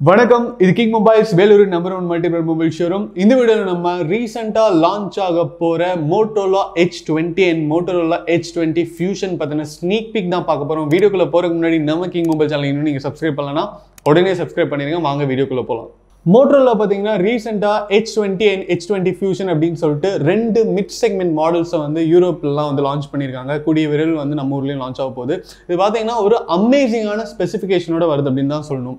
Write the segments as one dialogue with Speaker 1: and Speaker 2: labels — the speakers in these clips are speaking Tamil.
Speaker 1: வணக்கம் இது king mobiles Vellore number 1 multi mobile showroom. இந்த வீடியோல நம்ம ரீசெண்டா லான்ச் ஆக போற Motorola H20 and Motorola H20 Fusion பத்தின ஸ்னீக் பீக் தான் பார்க்க போறோம். வீடியோக்குள்ள போறதுக்கு முன்னாடி நம்ம கிங் மொபைல் சேனல் இன்னும் நீங்க சப்ஸ்கிரைப் பண்ணலனா உடனே சப்ஸ்கிரைப் பண்ணிருங்க. வாங்க வீடியோக்குள்ள போலாம். Motorola பாத்தீங்கன்னா ரீசெண்டா H20 and H20 Fusion அப்படின்னு சொல்லிட்டு ரெண்டு மிட் செக்மெண்ட் மாடல்ஸை வந்து யூரோப்லாம் வந்து லான்ச் பண்ணியிருக்காங்க. கூடிய விரைவில் வந்து நம்ம ஊர்லயும் லான்ச் ஆக போகுது. இது பாத்தீங்கன்னா ஒரு அமேசிங்கான ஸ்பெசிஃபிகேஷனோட வருது அப்படின்னு தான் சொல்லணும்.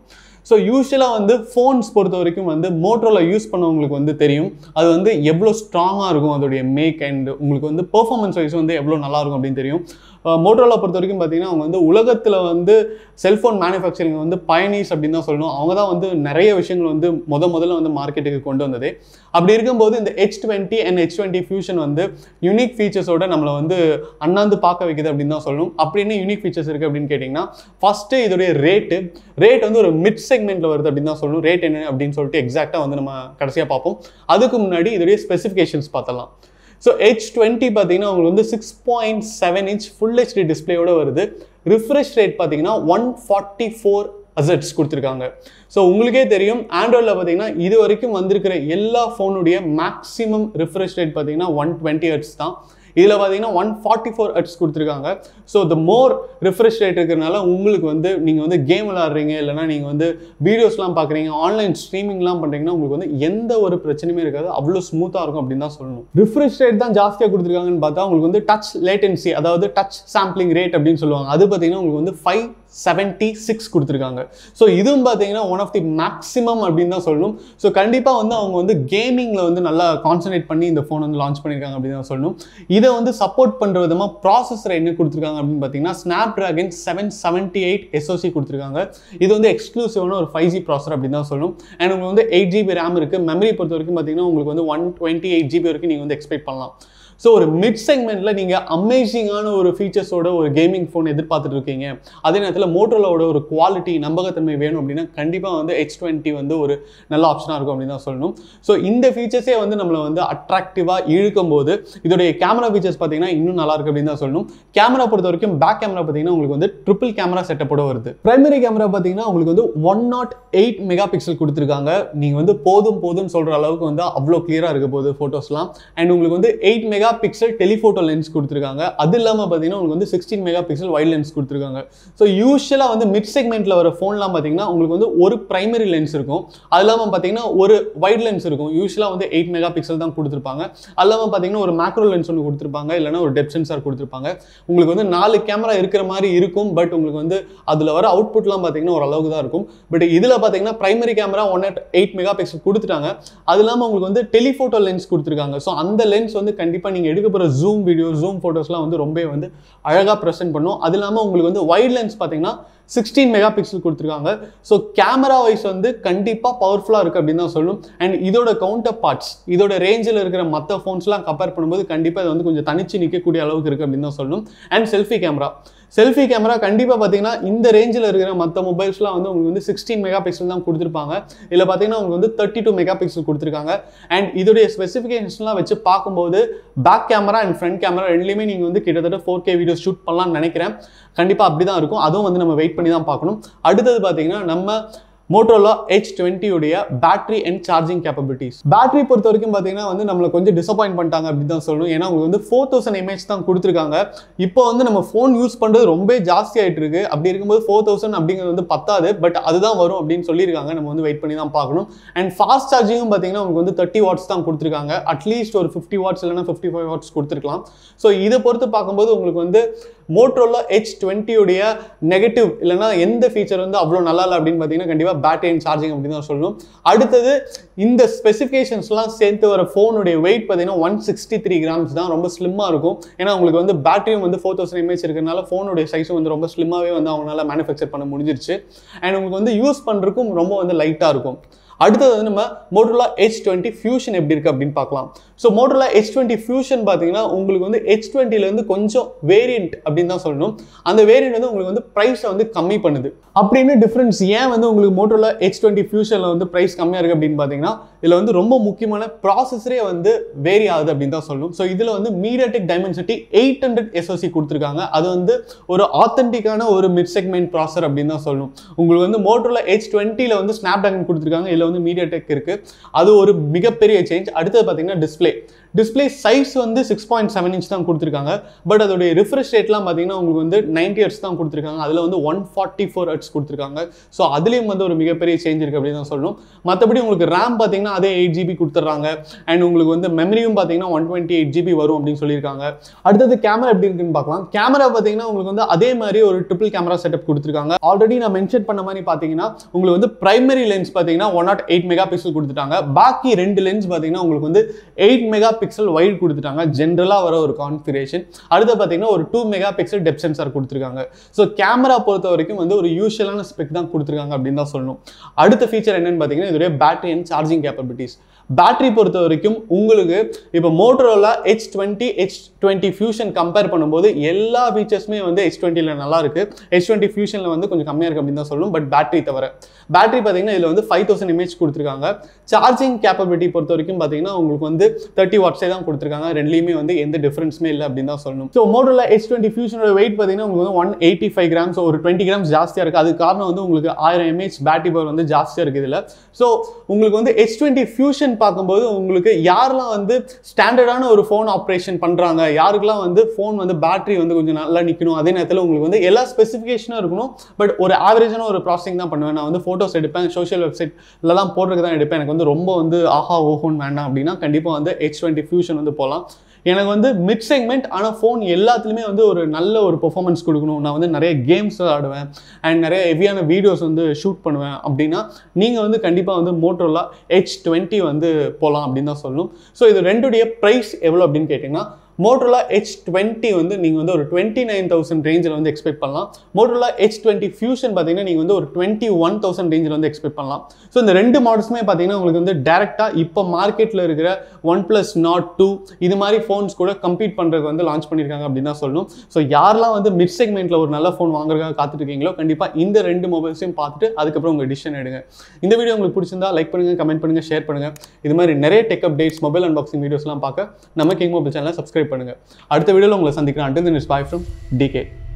Speaker 1: ஸோ யூஸ்வலாக வந்து ஃபோன்ஸ் பொறுத்த வரைக்கும் வந்து Motorola யூஸ் பண்ணவங்களுக்கு வந்து தெரியும் அது வந்து எவ்வளோ ஸ்ட்ராங்காக இருக்கும், அதோடைய மேக் அண்ட் உங்களுக்கு வந்து பெர்ஃபார்மன்ஸ் வைஸ் வந்து எவ்வளோ நல்லா இருக்கும் அப்படின்னு தெரியும். Motorola பொறுத்த வரைக்கும் பார்த்தீங்கன்னா அவங்க வந்து உலகத்தில் வந்து செல்ஃபோன் மேனுஃபேக்சரிங் வந்து பயனீஸ் அப்படின்னு தான் சொல்லணும். அவங்க தான் வந்து நிறைய விஷயங்கள் வந்து முதல்ல வந்து மார்க்கெட்டுக்கு கொண்டு வந்தது. அப்படி இருக்கும்போது இந்த H20 and H20 Fusion வந்து யூனிக் ஃபீச்சர்ஸோட நம்மளை வந்து அண்ணாந்து பார்க்க வைக்குது அப்படின்னு தான் சொல்லணும். அப்படின்னு யூனிக் ஃபீச்சர்ஸ் இருக்குது அப்படின்னு கேட்டிங்கன்னா ஃபஸ்ட்டு இதோடைய ரேட் வந்து ஒரு மிட் செக்மெண்ட்டில் வருது அப்படின்னு தான் சொல்லணும். ரேட் என்ன அப்படின்னு சொல்லிட்டு எக்ஸாக்டாக வந்து நம்ம கடைசியாக பார்ப்போம். அதுக்கு முன்னாடி இதோடைய ஸ்பெசிஃபிகேஷன்ஸ் பார்த்தலாம். ஸோ H20 பார்த்தீங்கன்னா உங்களுக்கு வந்து 6.7 inch ஃபுல் HD டிஸ்பிளேயோட வருது. ரிஃப்ரெஷ் ரேட் பார்த்தீங்கன்னா 144 Hz கொடுத்துருக்காங்க. ஸோ உங்களுக்கே தெரியும் ஆண்ட்ராய்டில் பார்த்தீங்கன்னா இது வரைக்கும் வந்திருக்கிற எல்லா ஃபோனுடைய மேக்ஸிமம் ரிஃப்ரெஷ் ரேட் பார்த்தீங்கன்னா 120 Hz தான். இதில் பார்த்தீங்கன்னா 144 Hz கொடுத்துருக்காங்க. So the more refresh rate இருக்கிறதுனால உங்களுக்கு வந்து நீங்கள் வந்து கேம் விளாட்றீங்க, இல்லைனா நீங்கள் வந்து வீடியோஸ்லாம் பார்க்குறீங்க, ஆன்லைன் ஸ்ட்ரீமிங்லாம் பண்ணுறீங்கன்னா உங்களுக்கு வந்து எந்த ஒரு பிரச்சனையுமே இருக்காது, அவ்வளோ ஸ்மூத்தாக இருக்கும் அப்படின்னு தான் சொல்லணும். ரிஃப்ரெஷ் ரேட் தான் ஜாஸ்தியாக கொடுத்துருக்காங்கன்னு பார்த்தா உங்களுக்கு வந்து டச் லேட்டன்சி, அதாவது டச் சாம்பிளிங் ரேட் அப்படின்னு சொல்லுவாங்க, அது பார்த்தீங்கன்னா உங்களுக்கு வந்து 576 கொடுத்துருக்காங்க. ஸோ இதுவும் பார்த்தீங்கன்னா ஒன் ஆஃப் தி மேக்ஸிமம் அப்படின்னு தான் சொல்லணும். ஸோ கண்டிப்பாக வந்து அவங்க வந்து கேமிங்கில் வந்து நல்லா கான்சன்ட்ரேட் பண்ணி இந்த ஃபோன் வந்து லான்ச் பண்ணியிருக்காங்க அப்படின்னு தான் சொல்லணும். இதை வந்து சப்போர்ட் பண்ணுற விதமாக ப்ராசஸர் என்ன கொடுத்துருக்காங்க அப்படின்னு பார்த்தீங்கன்னா Snapdragon 778 SoC கொடுத்துருக்காங்க. இது வந்து எக்ஸ்க்ளூசிவான ஒரு 5G ப்ராசஸர் அப்படின்னு தான் சொல்லணும். அண்ட் உங்களுக்கு வந்து 8GB RAM இருக்குது. மெமரி பொறுத்த வரைக்கும் பார்த்தீங்கன்னா உங்களுக்கு வந்து 128GB வரைக்கும் நீங்கள் வந்து எக்ஸ்பெக்ட் பண்ணலாம். ஸோ ஒரு மிட் செக்மெண்ட்டில் நீங்கள் அமேசிங்கான ஒரு ஃபீச்சர்ஸோட ஒரு கேமிங் ஃபோன் எதிர்பார்த்துட்டு இருக்கீங்க, அதே நேரத்தில் Motorolaவோட ஒரு குவாலிட்டி நம்பகத்தன்மை வேணும் அப்படின்னா கண்டிப்பாக வந்து H20 வந்து ஒரு நல்ல ஆப்ஷனாக இருக்கும் அப்படின்னு தான் சொல்லணும். ஸோ இந்த ஃபீச்சர்ஸே வந்து நம்மளை வந்து அட்ராக்டிவாக இழுக்கும் போது இதோடைய கேமரா ஃபீச்சர்ஸ் பார்த்தீங்கன்னா இன்னும் நல்லா இருக்கு அப்படின்னு தான் சொல்லணும். கேமரா பொறுத்த வரைக்கும் பேக் கேமரா பார்த்தீங்கன்னா உங்களுக்கு வந்து ட்ரிபிள் கேமரா செட்டப்போட வருது. பிரைமரி கேமரா பார்த்தீங்கன்னா உங்களுக்கு வந்து 108 மெகா பிக்சல் கொடுத்துருக்காங்க. நீங்கள் வந்து போதும்னு சொல்கிற அளவுக்கு வந்து அவ்வளோ கிளியராக இருக்க போகுது ஃபோட்டோஸ்லாம். அண்ட் உங்களுக்கு வந்து 8 மெகா பிக்சல் டெலிஃபோட்டோ லென்ஸ் கொடுத்துருக்காங்க. அது இல்லாமல் பார்த்தீங்கன்னா உங்களுக்கு வந்து 16 மெகா பிக்சல் வைட் லென்ஸ் கொடுத்துருக்காங்க. ஸோ யூஸ்வலாக வந்து மிட் செக்மெண்ட்டில் வர ஃபோன்லாம் பார்த்தீங்கன்னா உங்களுக்கு வந்து ஒரு பிரைமரி லென்ஸ் இருக்கும், அது இல்லாமல் பார்த்தீங்கன்னா ஒரு வைட் லென்ஸ் இருக்கும். யூஸ்வலாக வந்து 8 மெகா பிக்சல் தான் கொடுத்துருப்பாங்க. அது இல்லாமல் பார்த்தீங்கன்னா ஒரு மேக்ரோ லென்ஸ் ஒன்று கொடுத்துருப்பாங்க, இல்லைனா ஒரு டெப்த் சென்சார் கொடுத்துருப்பாங்க. உங்களுக்கு வந்து 4 கேமரா இருக்கிற மாதிரி இருக்கும். பட் உங்களுக்கு வந்து அதில் வர அவுட்புட்லாம் பார்த்தீங்கன்னா ஒரு அளவுக்கு தான் இருக்கும். பட் இதில் பார்த்தீங்கன்னா பிரைமரி கேமரா 108 மெகா பிக்சல் கொடுத்துட்டாங்க. அது இல்லாமல் உங்களுக்கு வந்து டெலிஃபோட்டோ லென்ஸ் கொடுத்துருக்காங்க. ஸோ அந்த லென்ஸ் வந்து கண்டிப்பாக நீங்கள் எடுக்க போகிற ஜூம் வீடியோ, ஜூம் ஃபோட்டோஸ்லாம் வந்து ரொம்ப வந்து அழகாக ப்ரெசென்ட் பண்ணும். அது இல்லாமல் உங்களுக்கு வந்து வைட் லென்ஸ் பார்த்தீங்கன்னா 16 மெகா பிக்சல் கொடுத்துருக்காங்க. ஸோ கேமரா வைஸ் வந்து கண்டிப்பாக பவர்ஃபுல்லாக இருக்குது அப்படின்னு தான் சொல்லணும். அண்ட் இதோட கவுண்டர் பார்ட்ஸ், இதோட ரேஞ்சில் இருக்கிற மற்ற ஃபோன்ஸ்லாம் கம்பேர் பண்ணும்போது கண்டிப்பாக இது வந்து கொஞ்சம் தனிச்சு நிற்கக்கூடிய அளவுக்கு இருக்குது அப்படின்னு தான் சொல்லணும். அண்ட் செல்ஃபி கேமரா கண்டிப்பாக பார்த்தீங்கன்னா இந்த ரேஞ்சில் இருக்கிற மற்ற மொபைல்ஸ்லாம் வந்து உங்களுக்கு வந்து 16 மெகா பிக்சல் தான் கொடுத்துருப்பாங்க. இதில் பார்த்தீங்கன்னா உங்களுக்கு வந்து 32 மெகா பிக்சல் கொடுத்துருக்காங்க. அண்ட் இதோடைய ஸ்பெசிஃபிகேஷன்ஸ்லாம் வச்சு பார்க்கும்போது back camera and front camera ரெண்டுலேயுமே நீங்கள் வந்து கிட்டத்தட்ட 4K வீடியோ ஷூட் பண்ணலாம்னு நினைக்கிறேன். கண்டிப்பாக அப்படி தான் இருக்கும். அதுவும் வந்து நம்ம வெயிட் பண்ணி தான் பார்க்கணும். அடுத்தது பார்த்தீங்கன்னா நம்ம Motorola H20 உடைய battery and charging capabilities. Battery பொறுத்த வரைக்கும் பார்த்தீங்கன்னா வந்து நம்மளை கொஞ்சம் டிசப்பாயிண்ட் பண்ணிட்டாங்க அப்படின்னு தான் சொல்லணும். ஏன்னா உங்களுக்கு வந்து 4000 mAh தான் கொடுத்துருக்காங்க. இப்போ வந்து நம்ம ஃபோன் யூஸ் பண்ணுறது ரொம்ப ஜாஸ்தி ஆகிட்டு இருக்கு. அப்படி இருக்கும்போது 4000 அப்படிங்கிறது வந்து பத்தாது. பட் அதுதான் வரும் அப்படின்னு சொல்லியிருக்காங்க. நம்ம வந்து வெயிட் பண்ணி தான் பார்க்கணும். அண்ட் ஃபாஸ்ட் சார்ஜிங்கும் பார்த்தீங்கன்னா உங்களுக்கு வந்து 30 வாட்ஸ் தான் கொடுத்துருக்காங்க. அட்லீஸ்ட் ஒரு 50 வாட்ஸ் இல்லைனா 55 வாட்ஸ் கொடுத்துருக்கலாம். ஸோ இதை பொறுத்து பார்க்கும்போது உங்களுக்கு வந்து Motorola H20 உடைய நெகட்டிவ் இல்லைனா எந்த ஃபீச்சர் வந்து அவ்வளோ நல்லா இல்லை அப்படின்னு பார்த்தீங்கன்னா கண்டிப்பாக பேட்டரி அண்ட் சார்ஜிங் அப்படின்னு தான் சொல்லணும். அடுத்தது இந்த ஸ்பெசிஃபிகேஷன்ஸ்லாம் சேர்த்து வர ஃபோனுடைய வெயிட் பார்த்தீங்கன்னா 163 கிராம்ஸ் தான். ரொம்ப ஸ்லிம்மாக இருக்கும். ஏன்னா உங்களுக்கு வந்து பேட்டரியும் வந்து 4000 mAh இருக்கிறதுனால ஃபோனுடைய சைஸும் வந்து ரொம்ப ஸ்லிம்மாகவே வந்து அவங்களால மேனுஃபேக்சர் பண்ண முடிஞ்சிருச்சு. அண்ட் உங்களுக்கு வந்து யூஸ் பண்ணுறதுக்கும் ரொம்ப வந்து லைட்டாக இருக்கும். அடுத்தது வந்து நம்ம Motorola H20 Fusion எப்படி இருக்குது அப்படின்னு பார்க்கலாம். ஸோ Motorola H20 Fusion பார்த்தீங்கன்னா உங்களுக்கு வந்து H20லேருந்து கொஞ்சம் வேரியண்ட் அப்படின்னு தான் சொல்லணும். அந்த வேரியண்ட் வந்து உங்களுக்கு வந்து ப்ரைஸை வந்து கம்மி பண்ணுது. அப்படின்னு டிஃப்ரென்ஸ் ஏன் வந்து உங்களுக்கு Motorola H20 Fusionல வந்து ப்ரைஸ் கம்மியாக இருக்குது அப்படின்னு பார்த்தீங்கன்னா இதில் வந்து ரொம்ப முக்கியமான ப்ராசஸரே வந்து வேரி ஆகுது அப்படின்னு தான் சொல்லணும். ஸோ இதில் வந்து MediaTek Dimensity 800 SoC கொடுத்துருக்காங்க. அது வந்து ஒரு ஆத்தென்டிக்கான ஒரு மிட் செக்மெண்ட் ப்ராசஸர் அப்படின்னு தான் சொல்லணும். உங்களுக்கு வந்து Motorola H20ல வந்து Snapdragon கொடுத்துருக்காங்க, இதில் வந்து MediaTek இருக்குது. அது ஒரு மிகப்பெரிய சேஞ்ச். அடுத்தது பார்த்தீங்கன்னா டிஸ்பிளே சைஸ் வந்து 6.7 இன்ச் தான் கொடுத்துருக்காங்க. பட் அதோடைய ரிஃப்ரெஷ் ரேட்லாம் பார்த்தீங்கன்னா உங்களுக்கு வந்து 90 ஹெர்ட்ஸ் தான் கொடுத்துருக்காங்க. அதில் வந்து 144 ஹெர்ட்ஸ் கொடுத்துருக்காங்க. ஸோ அதுலேயும் வந்து ஒரு மிகப்பெரிய சேஞ்ச் இருக்குது அப்படின்னு தான் சொல்லணும். மற்றபடி உங்களுக்கு ரேம் பார்த்தீங்கன்னா அதே 8GB கொடுத்துட்றாங்க. அண்ட் உங்களுக்கு வந்து மெமரியும் பார்த்தீங்கன்னா 128GB வரும் அப்படின்னு சொல்லியிருக்காங்க. அடுத்தது கேமரா எப்படி இருக்குன்னு பார்க்கலாம். கேமரா பார்த்தீங்கன்னா உங்களுக்கு வந்து அதே மாதிரி ஒரு ட்ரிபிள் கேமரா செட்டப் கொடுத்துருக்காங்க. ஆல்ரெடி நான் மென்ஷன் பண்ண மாதிரி பார்த்தீங்கன்னா உங்களுக்கு வந்து பிரைமரி லென்ஸ் பார்த்தீங்கன்னா 108 மெகா பிக்சல் கொடுத்துட்டாங்க. பாக்கி 2 லென்ஸ் பார்த்தீங்கன்னா உங்களுக்கு வந்து 8 மெகா பிக்சல் வைட் கொடுத்துட்டாங்க. ஜென்ரலாக வர ஒரு கான்ஃபிகரேஷன். அடுத்து பார்த்தீங்கன்னா ஒரு 2 மெகா பிக்சல் டெப்த் சென்சார் கொடுத்துருக்காங்க. ஸோ கேமரா பொறுத்த வரைக்கும் வந்து ஒரு யூஷுவலான ஸ்பெக் தான் கொடுத்துருக்காங்க அப்படின்னு தான் சொல்லணும். அடுத்த ஃபீச்சர் என்னன்னு பார்த்தீங்கன்னா இதோடைய battery and charging capabilities. Battery பொறுத்த வரைக்கும் உங்களுக்கு இப்போ Motorola H20 Fusion கம்பேர் பண்ணும்போது எல்லா ஃபீச்சர்ஸுமே வந்து H20ல நல்லா இருக்கு. H20 Fusionல வந்து கொஞ்சம் கம்மியாக இருக்கு அப்படின்னு தான் சொல்லணும். பட் பேட்டரி பார்த்தீங்கன்னா இதில் வந்து 5000 mAh கொடுத்துருக்காங்க. சார்ஜிங் கேப்பபிலிட்டி பொறுத்த வரைக்கும் பார்த்தீங்கன்னா உங்களுக்கு வந்து 30 வாட்ஸே தான் கொடுத்துருக்காங்க. ரெண்டுலேயுமே வந்து எந்த டிஃபரன்ஸுமே இல்லை அப்படின்னு தான் சொல்லணும். ஸோ Motorola H20 Fusionோட வெயிட் பார்த்தீங்கன்னா உங்களுக்கு வந்து 185 கிராம்ஸ், ஒரு 20 கிராம்ஸ் ஜாஸ்தியாக இருக்குது. அதுக்கு காரணம் வந்து உங்களுக்கு 1000 mAh பேட்டரி பவர் வந்து ஜாஸ்தியாக இருக்குது இதில். ஸோ உங்களுக்கு வந்து H20 Fusion பார்க்கும்போது உங்களுக்கு யாரெல்லாம் வந்து ஸ்டாண்டர்டான ஒரு ஃபோன் ஆப்ரேஷன் பண்ணுறாங்க, யாருக்கெல்லாம் வந்து ஃபோன் வந்து பேட்டரி வந்து கொஞ்சம் நல்லா நிற்கணும், அதே நேரத்தில் உங்களுக்கு வந்து எல்லா ஸ்பெசிஃபிகேஷனும் இருக்கணும், பட் ஒரு ஆவரேஜான ஒரு ப்ராசஸிங் தான் பண்ணுவேன். நான் வந்து ஃபோட்டோஸ் எடுப்பேன், சோஷியல் வெப்சைட்லலாம் போடுறதுக்கு தான் எடுப்பேன், எனக்கு வந்து ரொம்ப வந்து ஆஹா ஓஹோன்னு வேண்டாம் அப்படின்னா கண்டிப்பாக வந்து H20 Fusion வந்து போகலாம். எனக்கு வந்து மிட் செக்மெண்ட் ஆனால் ஃபோன் எல்லாத்துலேயுமே வந்து ஒரு நல்ல ஒரு பெர்ஃபார்மன்ஸ் கொடுக்கணும், நான் வந்து நிறைய கேம்ஸ் ஆடுவேன் அண்ட் நிறைய ஹெவியான வீடியோஸ் வந்து ஷூட் பண்ணுவேன் அப்படின்னா நீங்கள் வந்து கண்டிப்பாக வந்து Motorola H20 வந்து போகலாம் அப்படின்னு தான் சொல்லணும். ஸோ இது ரெண்டுடைய ப்ரைஸ் எவ்வளோ அப்படின்னு கேட்டிங்கன்னா Motorola H20 வந்து நீங்கள் வந்து ஒரு 29,000 ரேஞ்சில் வந்து எக்ஸ்பெக்ட் பண்ணலாம். Motorola H20 Fusion பார்த்தீங்கன்னா நீங்கள் வந்து ஒரு 21,000 ரேஞ்சில் வந்து எக்ஸ்பெக்ட் பண்ணலாம். ஸோ இந்த ரெண்டு மாடல்ஸுமே பார்த்தீங்கன்னா உங்களுக்கு வந்து டேரெக்டாக இப்போ மார்க்கெட்டில் இருக்கிற OnePlus Nord 2 இது மாதிரி ஃபோன்ஸ் கூட கம்பீட் பண்ணுறதுக்கு வந்து லான்ச் பண்ணியிருக்காங்க அப்படின்னு தான் சொல்லணும். ஸோ யாரெல்லாம் வந்து மிட் செக்மெண்ட்டில் ஒரு நல்ல ஃபோன் வாங்குறதுக்காக காத்துட்ருக்கீங்களோ கண்டிப்பாக இந்த ரெண்டு மொபைல்ஸையும் பார்த்துட்டு அதுக்கப்புறம் உங்கள் டிசிஷன் எடுங்க. இந்த வீடியோ உங்களுக்கு பிடிச்சிருந்தா லைக் பண்ணுங்கள், கமெண்ட் பண்ணுங்கள், ஷேர் பண்ணுங்கள். இது மாதிரி நிறைய டெக் அப்டேட்ஸ், மொபைல் அன்பாக்சிங் வீடியோஸ்லாம் பார்க்க நம்ம கிங் மொபைல் சேனலை சப்ஸ்கிரைப் பண்ணுங்க. அடுத்த வீடியோல உங்களை சந்திக்கிறேன். Until then, it's bye from DK.